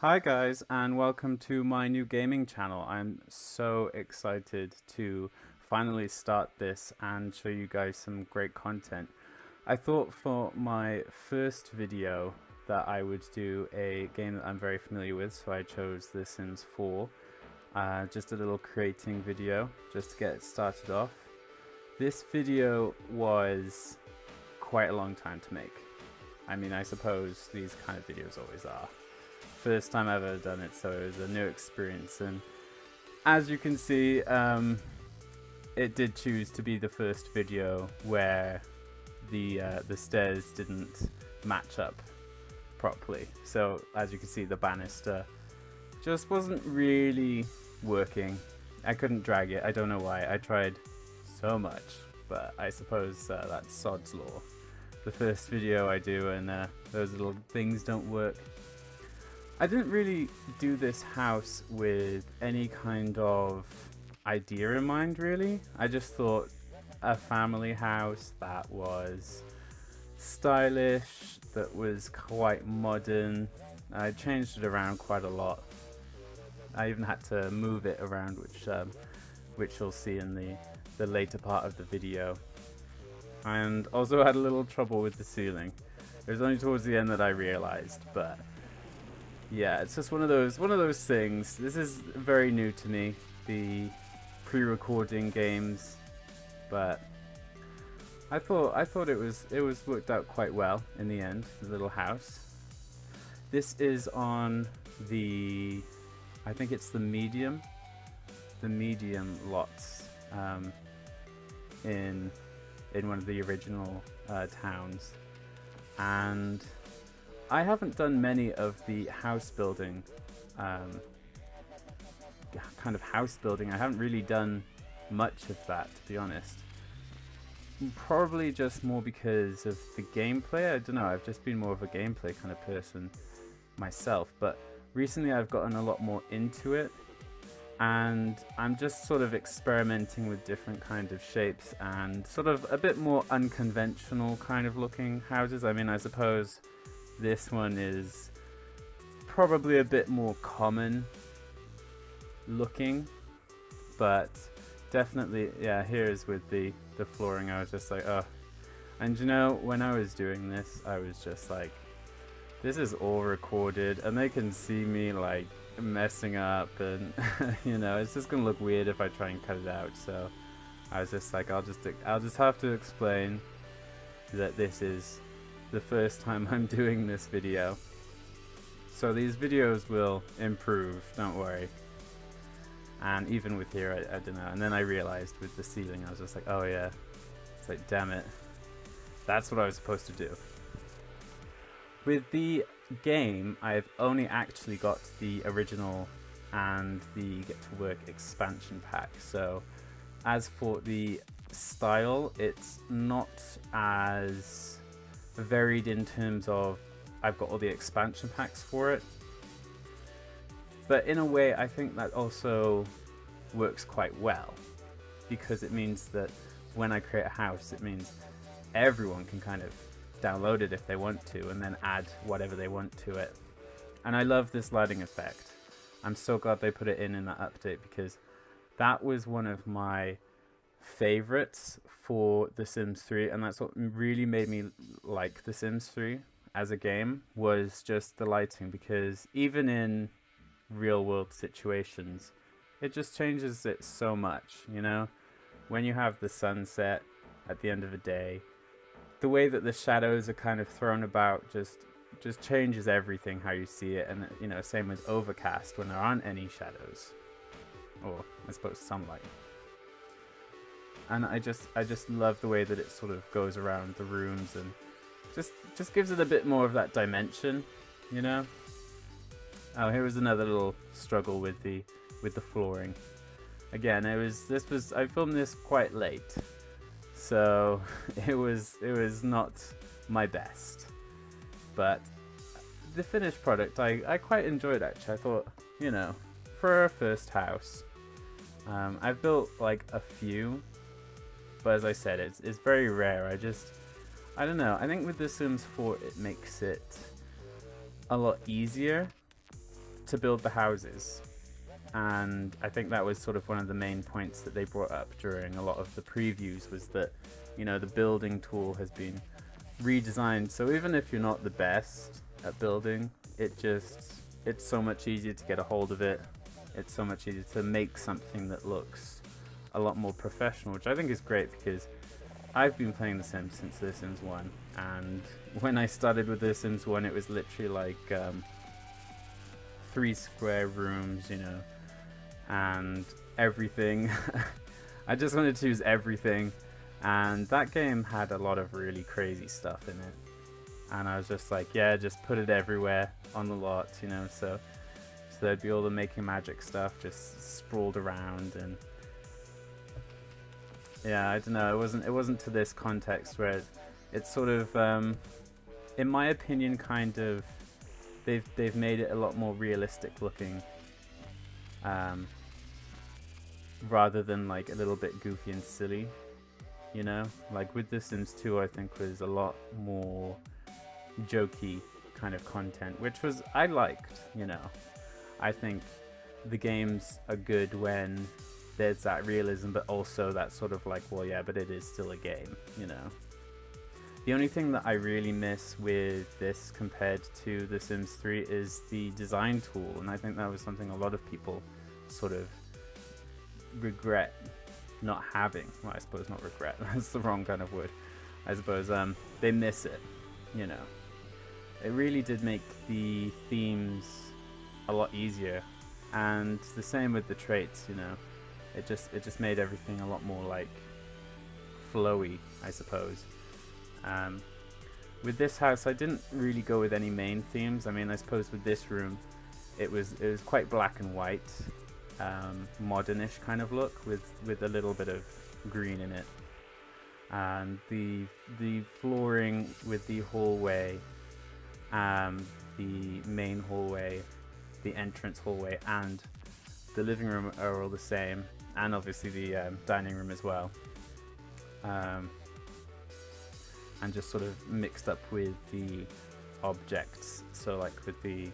Hi guys, and welcome to my new gaming channel. I'm so excited to finally start this and show you guys some great content. I thought for my first video that I would do a game that I'm very familiar with, so I chose The Sims 4. Just a little creating video, just to get it started off. This video was quite a long time to make. I mean, I suppose these kind of videos always are. First time I've ever done it, so it was a new experience, and as you can see, it did choose to be the first video where the stairs didn't match up properly. So as you can see, the banister just wasn't really working. I couldn't drag it. I don't know why. I tried so much, but I suppose that's sod's law. The first video I do and those little things don't work. I didn't really do this house with any kind of idea in mind, really. I just thought a family house that was stylish, that was quite modern. I changed it around quite a lot. I even had to move it around, which you'll see in the later part of the video. And also had a little trouble with the ceiling. It was only towards the end that I realized, but yeah, it's just one of those things. This is very new to me, the pre-recording games, but I thought it was worked out quite well in the end. The little house. This is on the, I think it's the medium lots in one of the original towns, and I haven't done many of the house building, kind of house building. I haven't really done much of that, to be honest. Probably just more because of the gameplay. I don't know, I've just been more of a gameplay kind of person myself, but recently I've gotten a lot more into it, and I'm just sort of experimenting with different kind of shapes and sort of a bit more unconventional kind of looking houses. I mean, I suppose this one is probably a bit more common looking, but definitely, yeah, here's with the flooring. I was just like, oh. And you know, when I was doing this, I was just like, this is all recorded and they can see me like messing up, and you know, it's just gonna look weird if I try and cut it out. So I was just like, I'll just have to explain that this is the first time I'm doing this video. So these videos will improve, don't worry. And even with here, I don't know. And then I realized with the ceiling, I was just like, oh yeah. It's like, damn it. That's what I was supposed to do. With the game, I've only actually got the original and the Get to Work expansion pack. So as for the style, it's not as varied in terms of I've got all the expansion packs for it, but in a way I think that also works quite well, because it means that when I create a house, it means everyone can kind of download it if they want to and then add whatever they want to it. And I love this lighting effect. I'm so glad they put it in that update, because that was one of my favorites for The Sims 3, and that's what really made me like The Sims 3 as a game, was just the lighting, because even in real world situations, it just changes it so much, you know? When you have the sunset at the end of the day, the way that the shadows are kind of thrown about just changes everything, how you see it. And you know, same with overcast, when there aren't any shadows, or I suppose sunlight. And I just love the way that it sort of goes around the rooms and just gives it a bit more of that dimension, you know? Oh, here was another little struggle with the flooring. Again, I filmed this quite late, so it was not my best. But the finished product I quite enjoyed, actually. I thought, you know, for a first house, I've built like a few, but as I said, it's very rare. I don't know. I think with The Sims 4, it makes it a lot easier to build the houses. And I think that was sort of one of the main points that they brought up during a lot of the previews, was that, you know, the building tool has been redesigned. So even if you're not the best at building, it's so much easier to get a hold of it. It's so much easier to make something that looks a lot more professional, which I think is great, because I've been playing The Sims since The Sims 1, and when I started with The Sims 1, it was literally like 3 square rooms, you know, and everything. I just wanted to use everything, and that game had a lot of really crazy stuff in it, and I was just like, yeah, just put it everywhere on the lot, you know. So there'd be all the making magic stuff just sprawled around, and yeah, I don't know, it wasn't to this context where it's sort of in my opinion, kind of they've made it a lot more realistic looking, rather than like a little bit goofy and silly, you know. Like with The Sims 2, I think was a lot more jokey kind of content, which was, I liked, you know. I think the games are good when there's that realism, but also that sort of like, well, yeah, but it is still a game, you know. The only thing that I really miss with this compared to The Sims 3 is the design tool, and I think that was something a lot of people sort of regret not having. Well, I suppose not regret, that's the wrong kind of word. I suppose they miss it, you know. It really did make the themes a lot easier, and the same with the traits, you know. It just made everything a lot more like flowy, I suppose. With this house, I didn't really go with any main themes. I mean, I suppose with this room, it was quite black and white, modernish kind of look with a little bit of green in it, and the flooring with the hallway, the main hallway, the entrance hallway, and the living room are all the same, and obviously the dining room as well, and just sort of mixed up with the objects. So like with the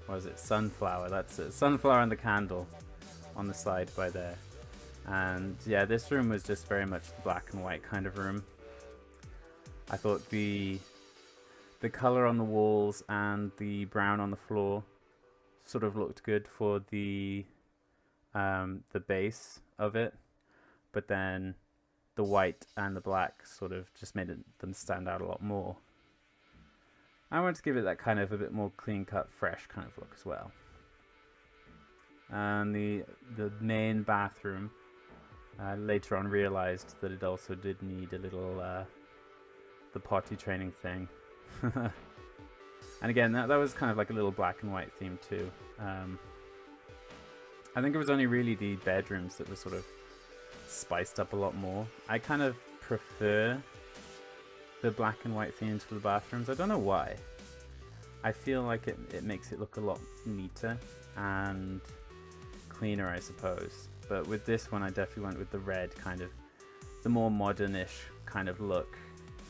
what is it, sunflower, that's it, sunflower and the candle on the side by there. And yeah, this room was just very much the black and white kind of room. I thought the color on the walls and the brown on the floor sort of looked good for the base of it, but then the white and the black sort of just made them stand out a lot more. I wanted to give it that kind of a bit more clean cut, fresh kind of look as well. And the main bathroom, later on realized that it also did need a little the potty training thing. And again, that was kind of like a little black and white theme too. I think it was only really the bedrooms that were sort of spiced up a lot more. I kind of prefer the black and white themes for the bathrooms. I don't know why. I feel like it makes it look a lot neater and cleaner, I suppose. But with this one, I definitely went with the red, kind of the more modernish kind of look,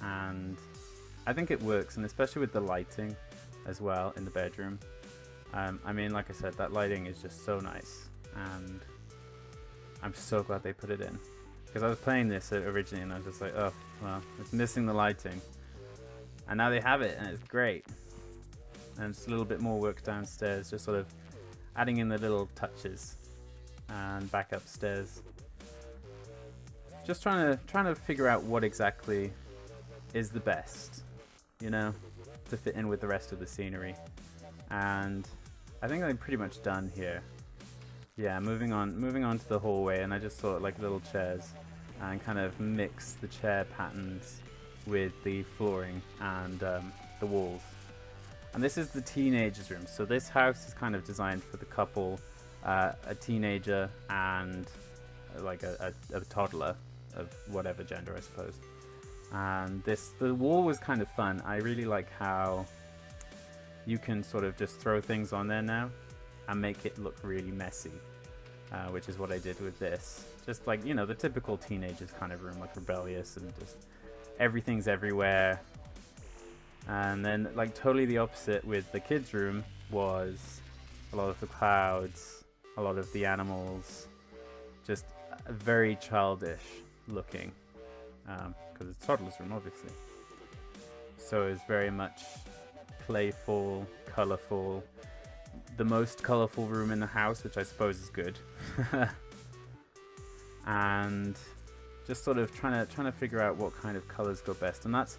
and I think it works, and especially with the lighting as well in the bedroom. I mean, like I said, that lighting is just so nice, and I'm so glad they put it in, because I was playing this originally and I was just like, oh well, it's missing the lighting, and now they have it and it's great. And it's a little bit more work downstairs, just sort of adding in the little touches, and back upstairs, just trying to figure out what exactly is the best, you know, to fit in with the rest of the scenery. And I think I'm pretty much done here. Yeah, moving on to the hallway, and I just thought like little chairs, and kind of mix the chair patterns with the flooring and the walls. And this is the teenagers' room. So this house is kind of designed for the couple, a teenager and like a toddler of whatever gender, I suppose. And the wall was kind of fun. I really like how you can sort of just throw things on there now and make it look really messy, which is what I did with this. Just like, you know, the typical teenagers kind of room, like rebellious and just everything's everywhere. And then like totally the opposite with the kids' room was a lot of the clouds, a lot of the animals, just very childish looking, because it's toddler's room obviously. So it's very much playful, colourful, the most colourful room in the house, which I suppose is good. And just sort of trying to figure out what kind of colours go best, and that's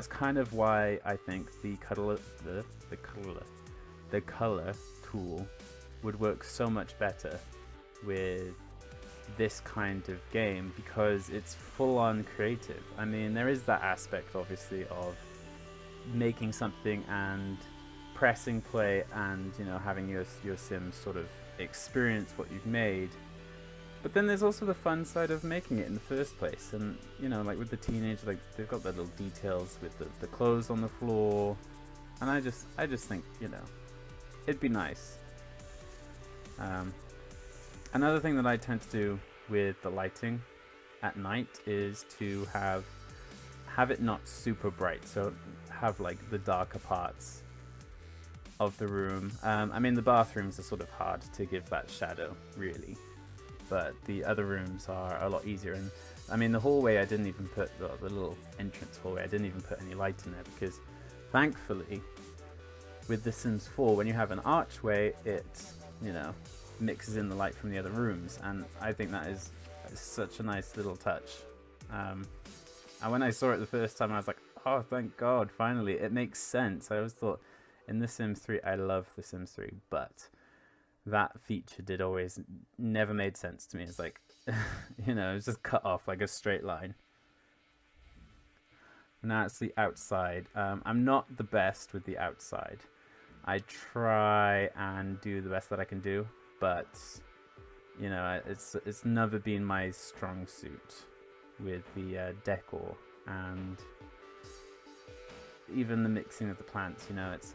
kind of why I think the color tool would work so much better with this kind of game, because it's full on creative. I mean, there is that aspect obviously of making something and pressing play and, you know, having your Sims sort of experience what you've made. But then there's also the fun side of making it in the first place, and you know, like with the teenage, like they've got the little details with the clothes on the floor, and I just think, you know, it'd be nice. Another thing that I tend to do with the lighting at night is to have it not super bright, so have like the darker parts of the room. I mean, the bathrooms are sort of hard to give that shadow, really, but the other rooms are a lot easier. And I mean, the hallway, I didn't even put the little entrance hallway, I didn't even put any light in there, because thankfully with The Sims 4, when you have an archway, it, you know, mixes in the light from the other rooms, and I think that is such a nice little touch. And when I saw it the first time, I was like, oh, thank God, finally, it makes sense. I always thought in The Sims 3, I love The Sims 3, but that feature never made sense to me. It's like, you know, it's just cut off like a straight line. Now it's the outside. I'm not the best with the outside. I try and do the best that I can do, but you know, it's never been my strong suit with the decor and even the mixing of the plants. You know, it's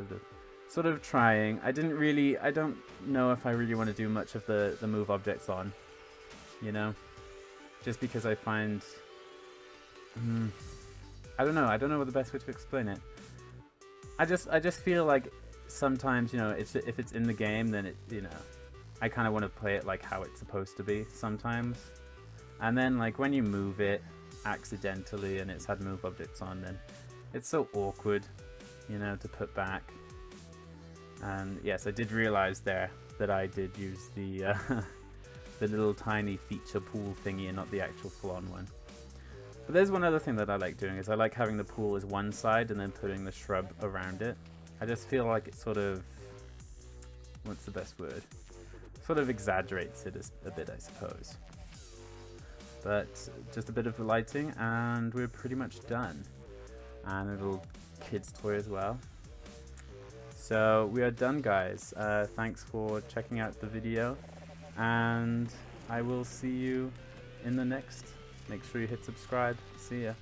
sort of trying. I don't know if I really want to do much of the move objects on, you know, just because I find I don't know what the best way to explain it. I just feel like sometimes, you know, if it's in the game, then it, you know, I kind of want to play it like how it's supposed to be sometimes. And then like when you move it accidentally and it's had move objects on, then it's so awkward, you know, to put back. And yes, I did realize there that I did use the the little tiny feature pool thingy and not the actual full-on one. But there's one other thing that I like doing, is I like having the pool as one side and then putting the shrub around it. I just feel like it sort of, what's the best word? Sort of exaggerates it a bit, I suppose. But just a bit of the lighting and we're pretty much done. And a little kid's toy as well. So we are done, guys. Thanks for checking out the video, and I will see you in the next. Make sure you hit subscribe. See ya.